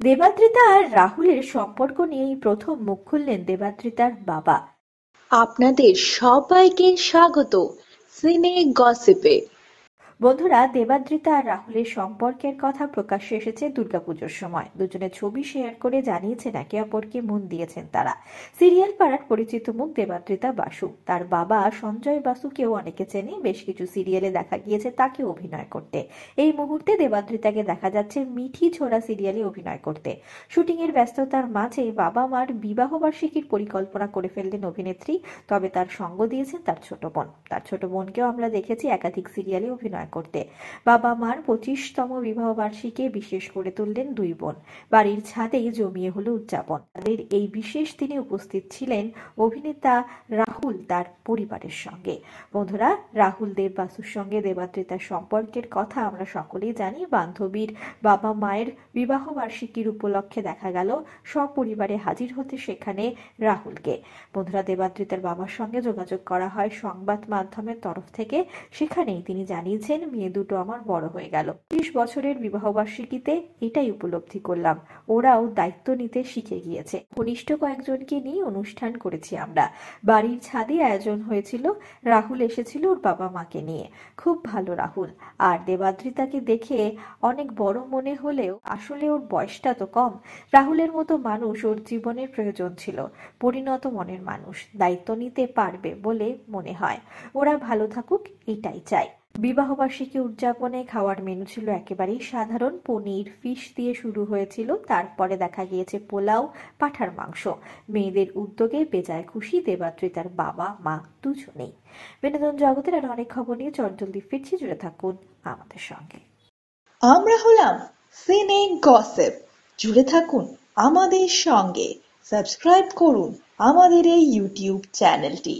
দেবাদ্রিতা আর রাহুলের সম্পর্ক নিয়েই প্রথম মুখ খুললেন দেবাদ্রিতার বাবা। আপনাদের সবাইকে স্বাগত সিনে গসিপে। বন্ধুরা, দেবাদ্রিতা আর রাহুলের সম্পর্কের কথা প্রকাশ্যে এসেছে দুর্গাপুজোর সময়। দুজনের ছবি শেয়ার করে জানিয়েছেন একে অপরকে মন দিয়েছেন তারা। সিরিয়াল পাড়ার পরিচিত মুখ দেবাদ্রিতা বাসু। তার বাবা সঞ্জয় বাসুকেও অনেকে চেনে, বেশ কিছু সিরিয়ালে দেখা গিয়েছে তাকে অভিনয় করতে। এই মুহূর্তে দেবাদ্রিতাকে দেখা যাচ্ছে মিঠি ছোড়া সিরিয়ালে অভিনয় করতে। শুটিং এর ব্যস্ততার মাঝে বাবা মার বিবাহ বার্ষিকীর পরিকল্পনা করে ফেললেন অভিনেত্রী। তবে তার সঙ্গ দিয়েছেন তার ছোট বোন। তার ছোট বোনকেও আমরা দেখেছি একাধিক সিরিয়ালে অভিনয় করতে। বাবা মার 25তম বিবাহ বার্ষিকী বিশেষ করে তুললেন দুই বোন। বাড়ির ছাদেই জমিয়ে হলো উদযাপন। তাদের এই বিশেষ দিনে উপস্থিত ছিলেন অভিনেতা রাহুল তার পরিবারের সঙ্গে। বন্ধুরা, রাহুল দেব বাসুর সঙ্গে দেবাদ্রিতার সম্পর্কের কথা আমরা সকলেই জানি। বান্ধবীর বাবা মায়ের বিবাহ বার্ষিকীর উপলক্ষে দেখা গেল সপরিবারে হাজির হতে সেখানে রাহুলকে। বন্ধুরা, দেবাদ্রিতার বাবার সঙ্গে যোগাযোগ করা হয় সংবাদ মাধ্যমের তরফ থেকে। সেখানেই তিনি জানিয়েছেন, মেয়ে দুটো আমার বড় হয়ে গেল। 30 বছরের বিবাহবার্ষিকীতে এটাই উপলব্ধি করলাম, ওরাও দায়িত্ব নিতে শিখে গিয়েছে। ঘনিষ্ঠ কয়েকজনকে নিয়ে অনুষ্ঠান করেছি আমরা। বাড়ির ছাদে আয়োজন হয়েছিল, রাহুল এসেছিল ওর বাবা মাকে নিয়ে। খুব ভালো রাহুল। আর দেবাদ্রিতাকে দেখে অনেক বড় মনে হলেও আসলে ওর বয়সটা তো কম। রাহুলের মতো মানুষ ওর জীবনের প্রয়োজন ছিল। পরিণত মনের মানুষ, দায়িত্ব নিতে পারবে বলে মনে হয়। ওরা ভালো থাকুক, এটাই চাই। বিবাহবার্ষিকী উদযাপনে খাওয়ার মেনু ছিল একেবারেই সাধারণ। পনির, ফিশ দিয়ে শুরু হয়েছিল, তারপরে দেখা গিয়েছে পোলাও, পাঁঠার মাংস। মেয়েদের উদ্যোগে বেজায় খুশি দেবাদ্রিতার বাবা মা দুজনেই। বিনোদন জগতের আর অনেক খবর নিয়ে চটজলদি ফিরছি, জুড়ে থাকুন আমাদের সঙ্গে। আমরা হলাম সিনে গসিপ, জুড়ে থাকুন আমাদের সঙ্গে। সাবস্ক্রাইব করুন আমাদের এই ইউটিউব চ্যানেলটি।